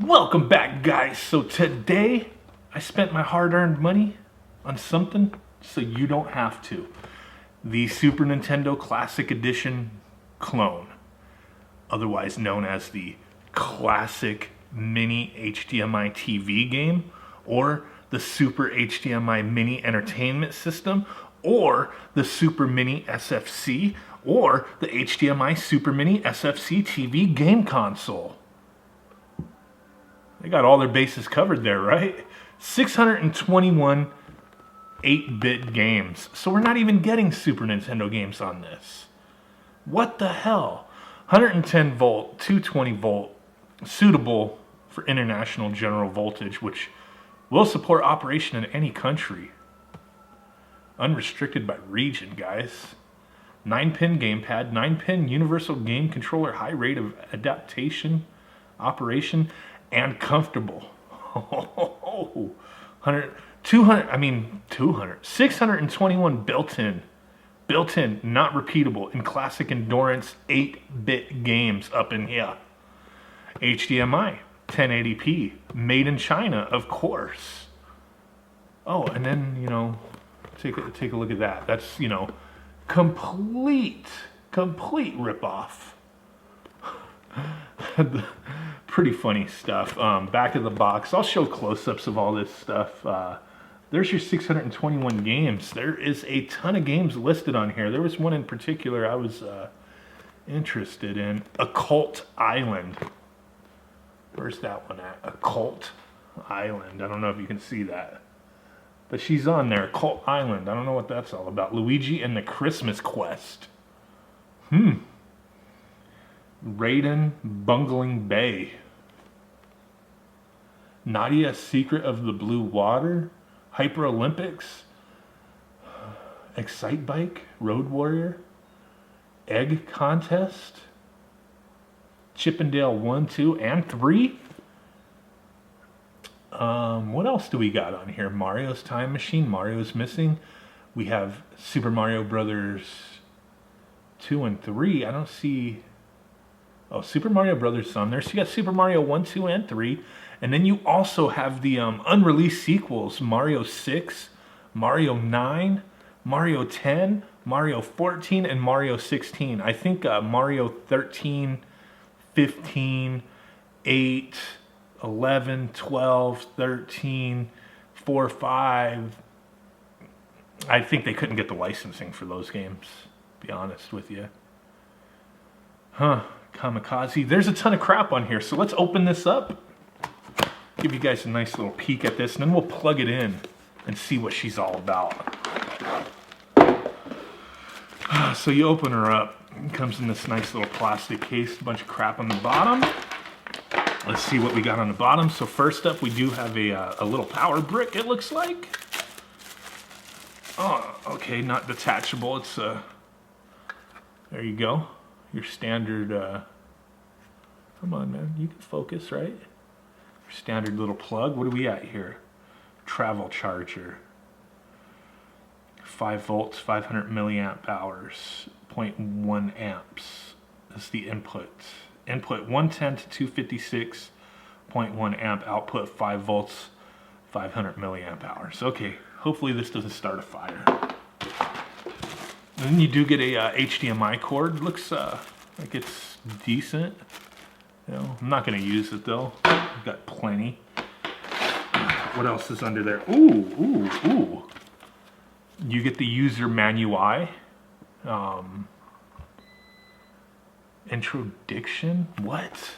Welcome back, guys. So today I spent my hard-earned money on something so you don't have to. The Super Nintendo Classic Edition clone, otherwise known as the Classic Mini HDMI TV game, or the Super HDMI Mini Entertainment System, or the Super Mini SFC, or the HDMI Super Mini SFC TV game console. They got all their bases covered there, right? 621 8-bit games. So we're not even getting Super Nintendo games on this. What the hell? 110 volt, 220 volt, suitable for international general voltage, which will support operation in any country. Unrestricted by region, guys. 9-pin gamepad, 9-pin universal game controller, high rate of adaptation, operation, and comfortable. 621 built-in, not repeatable, in classic endurance 8-bit games up in here. HDMI, 1080p, made in China, of course. Oh, and then, take a look at that. That's, complete ripoff. Pretty funny stuff. Back of the box, I'll show close-ups of all this stuff. There's your 621 games. There is a ton of games listed on here. There was one in particular I was interested in. Occult Island. Where's that one at? Occult Island. I don't know if you can see that. But she's on there. Occult Island. I don't know what that's all about. Luigi and the Christmas Quest. Raiden Bungling Bay. Nadia Secret of the Blue Water. Hyper Olympics. Excite Bike. Road Warrior. Egg Contest. Chippendale 1, 2, and 3. What else do we got on here? Mario's Time Machine. Mario's missing. We have Super Mario Brothers 2 and 3. I don't see... Oh, Super Mario Brothers on there. So you got Super Mario 1, 2, and 3. And then you also have the unreleased sequels. Mario 6, Mario 9, Mario 10, Mario 14, and Mario 16. I think Mario 13, 15, 8, 11, 12, 13, 4, 5. I think they couldn't get the licensing for those games, to be honest with you. Kamikaze. There's a ton of crap on here, so let's open this up. Give you guys a nice little peek at this, and then we'll plug it in and see what she's all about. So you open her up. It comes in this nice little plastic case, a bunch of crap on the bottom. Let's see what we got on the bottom. So first up, we do have a little power brick, it looks like. Oh, okay, not detachable. It's there you go. Your standard, come on, man, you can focus, right? Your standard little plug. What are we at here? Travel charger. 5 volts, 500 milliamp hours, 0.1 amps. That's the input. Input 110 to 256.1 amp. Output 5 volts, 500 milliamp hours. Okay, hopefully this doesn't start a fire. And then you do get a HDMI cord. Looks like it's decent. I'm not going to use it though. I've got plenty. What else is under there? Ooh. You get the user manual. Introduction? What?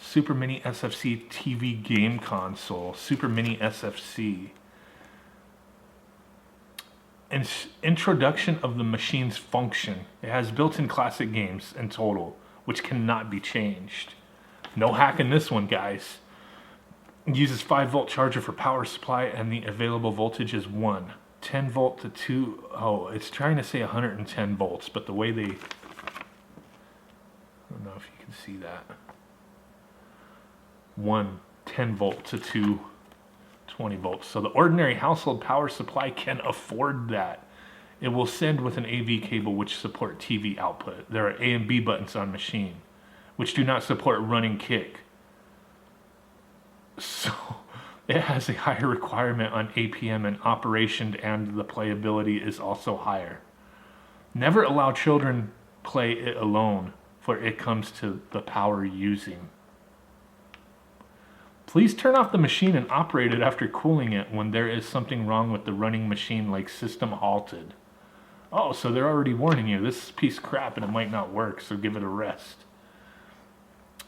Super Mini SFC TV game console. Super Mini SFC. Introduction of the machine's function. It has built-in classic games in total, which cannot be changed. No hacking this one, guys. It uses 5-volt charger for power supply, and the available voltage is 1. 10 volt to 2. Oh, it's trying to say 110 volts, but the way they... I don't know if you can see that. 1 10 volt to 2 20 volts. So the ordinary household power supply can afford that. It will send with an AV cable which support TV output. There are A and B buttons on machine, which do not support running kick. So it has a higher requirement on APM and operation, and the playability is also higher. Never allow children play it alone, for it comes to the power using. Please turn off the machine and operate it after cooling it when there is something wrong with the running machine, like system halted. Oh, so they're already warning you. This is a piece of crap and it might not work, so give it a rest.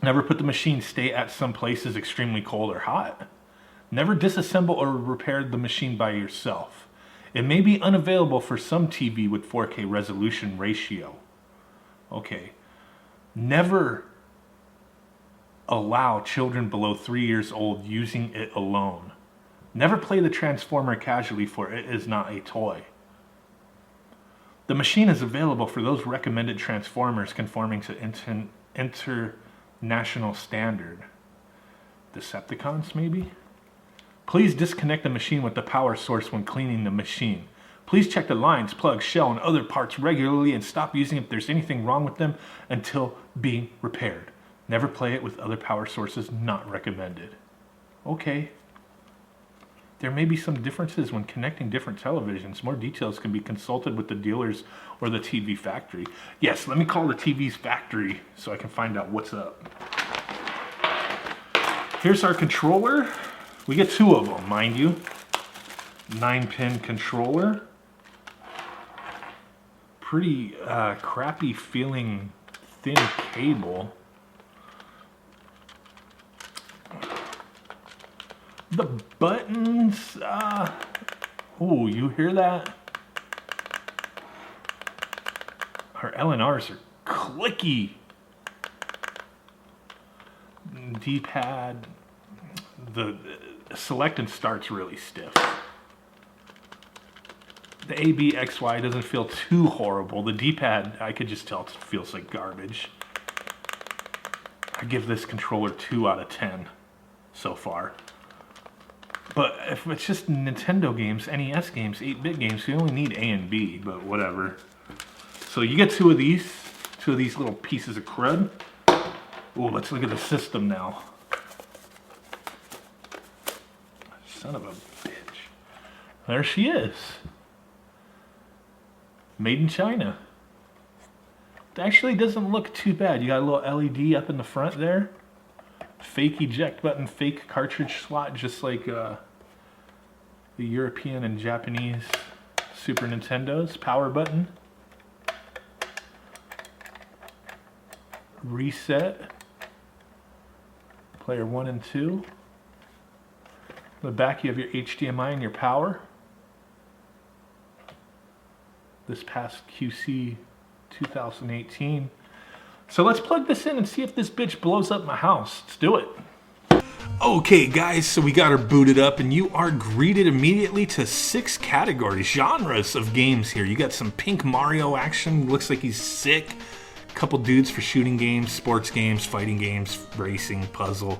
Never put the machine stay at some places extremely cold or hot. Never disassemble or repair the machine by yourself. It may be unavailable for some TV with 4K resolution ratio. Okay. Never allow children below 3 years old using it alone. Never play the Transformer casually, for it is not a toy. The machine is available for those recommended Transformers conforming to international standard. Decepticons, maybe? Please disconnect the machine with the power source when cleaning the machine. Please check the lines, plugs, shell, and other parts regularly and stop using if there's anything wrong with them until being repaired. Never play it with other power sources, not recommended. Okay. There may be some differences when connecting different televisions. More details can be consulted with the dealers or the TV factory. Yes, let me call the TV's factory so I can find out what's up. Here's our controller. We get 2 of them, mind you. 9-pin controller. Pretty crappy feeling thin cable. The buttons, oh, you hear that? Our LNRs are clicky. D-pad, the select and start's really stiff. The A, B, X, Y doesn't feel too horrible. The D-pad, I could just tell it feels like garbage. I give this controller 2 out of 10 so far. But if it's just Nintendo games, NES games, 8-bit games, you only need A and B, but whatever. So you get 2 of these little pieces of crud. Oh, let's look at the system now. Son of a bitch. There she is. Made in China. It actually doesn't look too bad. You got a little LED up in the front there. Fake eject button, fake cartridge slot, just like the European and Japanese Super Nintendos. Power button. Reset. Player 1 and 2. In the back you have your HDMI and your power. This past QC 2018. So let's plug this in and see if this bitch blows up my house. Let's do it. Okay guys, so we got her booted up and you are greeted immediately to 6 categories, genres of games here. You got some pink Mario action, looks like he's sick. Couple dudes for shooting games, sports games, fighting games, racing, puzzle.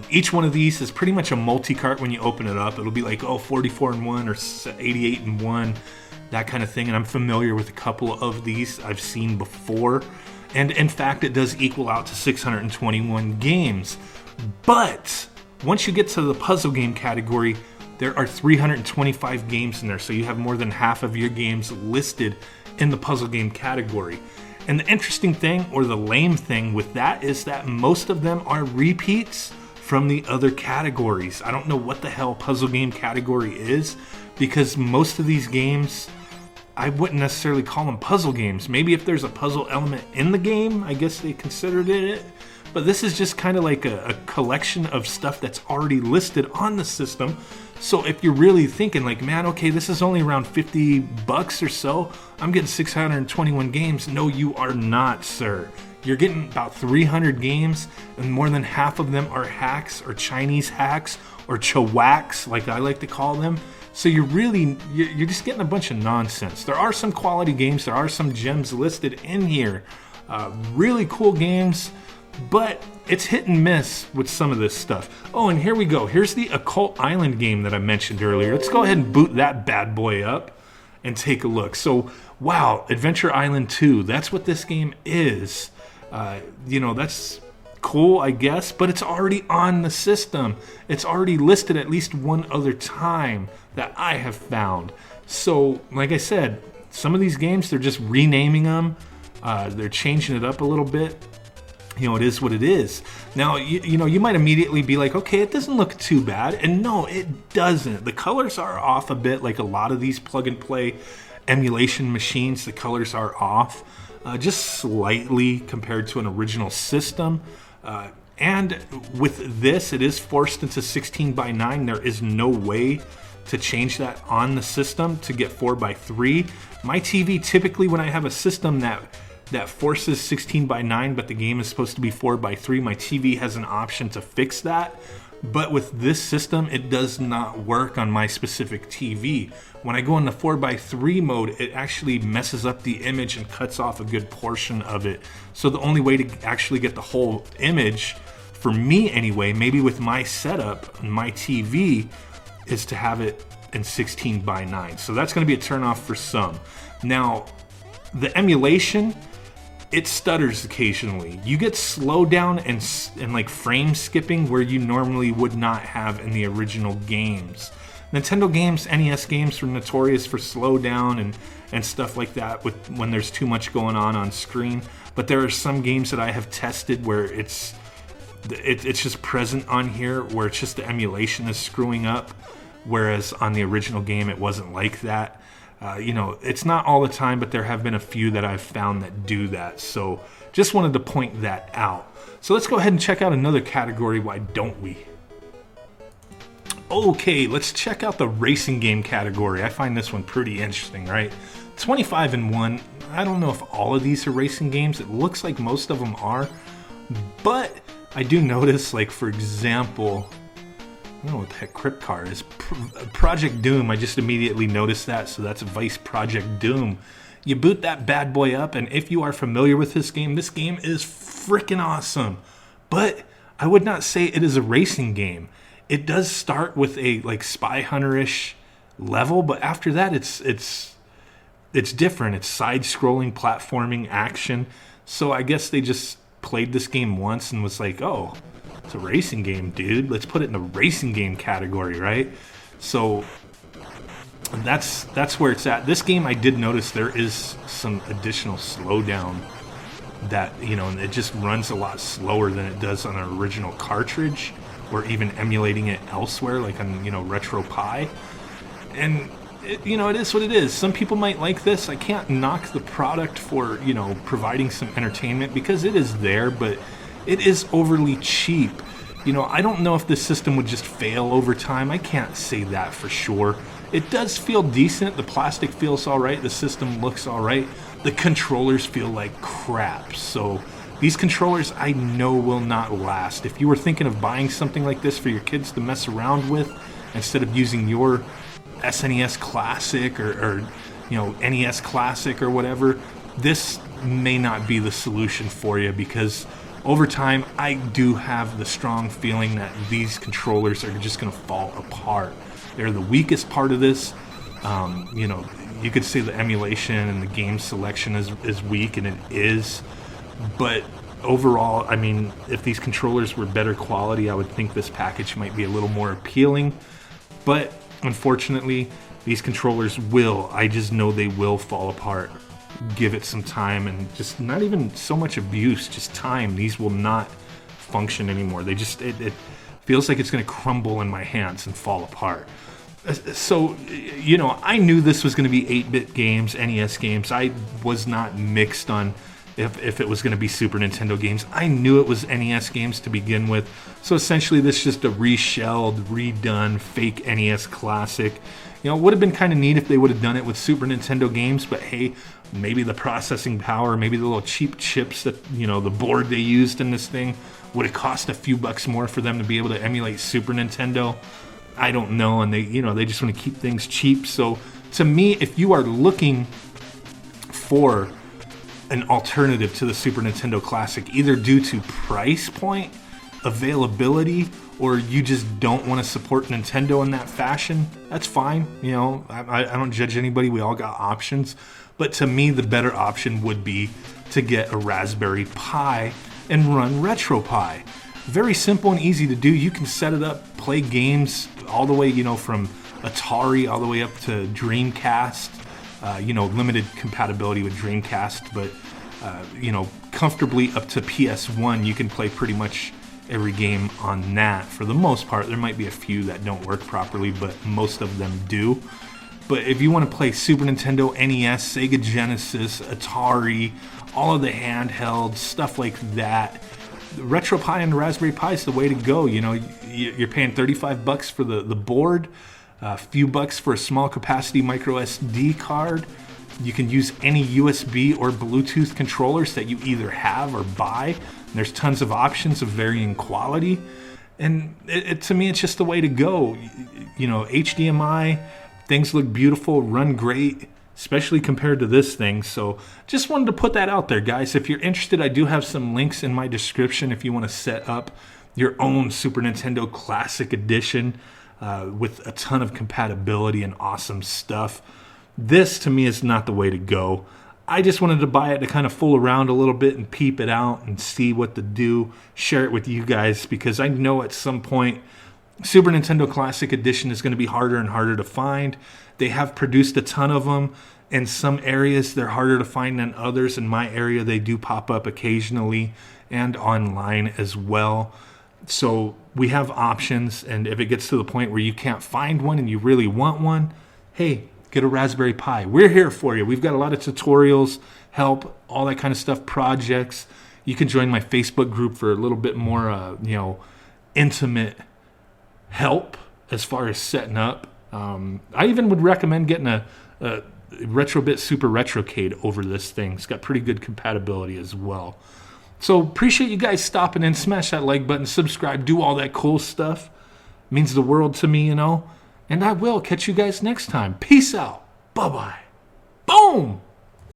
Each one of these is pretty much a multi-cart when you open it up. It'll be like, oh, 44 in 1 or 88 in 1, that kind of thing. And I'm familiar with a couple of these I've seen before. And in fact, it does equal out to 621 games. But once you get to the puzzle game category, there are 325 games in there. So you have more than half of your games listed in the puzzle game category. And the interesting thing, or the lame thing with that, is that most of them are repeats from the other categories. I don't know what the hell puzzle game category is, because most of these games, I wouldn't necessarily call them puzzle games. Maybe if there's a puzzle element in the game, I guess they considered it. But this is just kind of like a collection of stuff that's already listed on the system. So if you're really thinking like, man, okay, this is only around $50 or so, I'm getting 621 games. No, you are not, sir. You're getting about 300 games, and more than half of them are hacks or Chinese hacks or chawaks, like I like to call them. So you're just getting a bunch of nonsense. There are some quality games. There are some gems listed in here. Really cool games, but it's hit and miss with some of this stuff. Oh, and here we go. Here's the Occult Island game that I mentioned earlier. Let's go ahead and boot that bad boy up and take a look. So, wow, Adventure Island 2. That's what this game is. That's cool, I guess, but it's already on the system. It's already listed at least one other time that I have found. So, like I said, some of these games, they're just renaming them. They're changing it up a little bit. You know, it is what it is. Now, you know, you might immediately be like, okay, it doesn't look too bad. And no, it doesn't. The colors are off a bit, like a lot of these plug-and-play emulation machines. The colors are off just slightly compared to an original system. And with this, it is forced into 16:9. There is no way to change that on the system to get 4:3. My TV, typically when I have a system that forces 16:9, but the game is supposed to be 4:3, my TV has an option to fix that. But with this system, it does not work on my specific TV. When I go into 4:3 mode, it actually messes up the image and cuts off a good portion of it. So the only way to actually get the whole image, for me anyway, maybe with my setup on my TV, is to have it in 16:9. So that's going to be a turnoff for some. Now, the emulation, it stutters occasionally. You get slowdown and like frame skipping where you normally would not have in the original games. Nintendo games, NES games, were notorious for slowdown and stuff like that when there's too much going on screen. But there are some games that I have tested where it's just present on here, where it's just the emulation is screwing up, whereas on the original game it wasn't like that. You know, it's not all the time, but there have been a few that I've found that do that. So just wanted to point that out. So let's go ahead and check out another category, why don't we? Okay, let's check out the racing game category. I find this one pretty interesting, right? 25 and 1. I don't know if all of these are racing games. It looks like most of them are. But I do notice, like, for example, I don't know what the heck Crypt Car is. Project Doom, I just immediately noticed that, so that's Vice Project Doom. You boot that bad boy up, and if you are familiar with this game is freaking awesome. But I would not say it is a racing game. It does start with a like Spy Hunter-ish level, but after that it's different. It's side-scrolling, platforming, action. So I guess they just played this game once and was like, oh, it's a racing game, dude. Let's put it in the racing game category, right? So that's where it's at. This game, I did notice there is some additional slowdown that, you know, it just runs a lot slower than it does on an original cartridge or even emulating it elsewhere, like on, you know, RetroPie. And it is what it is. Some people might like this. I can't knock the product for, you know, providing some entertainment because it is there, but it is overly cheap. You know, I don't know if this system would just fail over time. I can't say that for sure. It does feel decent. The plastic feels all right. The system looks all right. The controllers feel like crap. So these controllers, I know, will not last. If you were thinking of buying something like this for your kids to mess around with, instead of using your SNES Classic or you know, NES Classic or whatever, this may not be the solution for you, because over time, I do have the strong feeling that these controllers are just going to fall apart. They're the weakest part of this. You know, you could say the emulation and the game selection is weak, and it is. But overall, I mean, if these controllers were better quality, I would think this package might be a little more appealing. But unfortunately, these controllers I just know they will fall apart. Give it some time, and just not even so much abuse, just time. These will not function anymore. They just, it feels like it's going to crumble in my hands and fall apart. So, you know, I knew this was going to be 8-bit games, NES games. I was not mixed on if it was going to be Super Nintendo games. I knew it was NES games to begin with. So essentially, this is just a reshelled, redone, fake NES Classic. You know, it would have been kind of neat if they would have done it with Super Nintendo games, but hey, maybe the processing power, maybe the little cheap chips that, you know, the board they used in this thing would have cost a few bucks more for them to be able to emulate Super Nintendo. I don't know, and they just want to keep things cheap. So to me, if you are looking for an alternative to the Super Nintendo Classic, either due to price point, availability, or you just don't want to support Nintendo in that fashion, that's fine. You know, I don't judge anybody. We all got options. But to me, the better option would be to get a Raspberry Pi and run RetroPie. Very simple and easy to do. You can set it up, play games all the way, you know, from Atari all the way up to Dreamcast. You know, limited compatibility with Dreamcast, but you know, comfortably up to PS1. You can play pretty much every game on that for the most part. There might be a few that don't work properly, but most of them do. But if you want to play Super Nintendo, NES, Sega Genesis, Atari, all of the handhelds, stuff like that, RetroPie and the Raspberry Pi is the way to go. You know, you're paying $35 for the board, a few bucks for a small capacity micro SD card. You can use any USB or Bluetooth controllers that you either have or buy. There's tons of options of varying quality. And to me, it's just the way to go. You know, HDMI, things look beautiful, run great, especially compared to this thing. So just wanted to put that out there, guys. If you're interested, I do have some links in my description if you want to set up your own Super Nintendo Classic Edition with a ton of compatibility and awesome stuff. This, to me, is not the way to go. I just wanted to buy it to kind of fool around a little bit and peep it out and see what to do, share it with you guys, because I know at some point Super Nintendo Classic Edition is going to be harder and harder to find. They have produced a ton of them. In some areas, they're harder to find than others. In my area, they do pop up occasionally and online as well. So we have options, and if it gets to the point where you can't find one and you really want one, hey, get a Raspberry Pi. We're here for you. We've got a lot of tutorials, help, all that kind of stuff, projects. You can join my Facebook group for a little bit more, you know, intimate help as far as setting up. I even would recommend getting a Retrobit Super Retrocade over this thing. It's got pretty good compatibility as well. So appreciate you guys stopping in. Smash that like button, subscribe, do all that cool stuff. It means the world to me, you know. And I will catch you guys next time. Peace out. Bye-bye. Boom!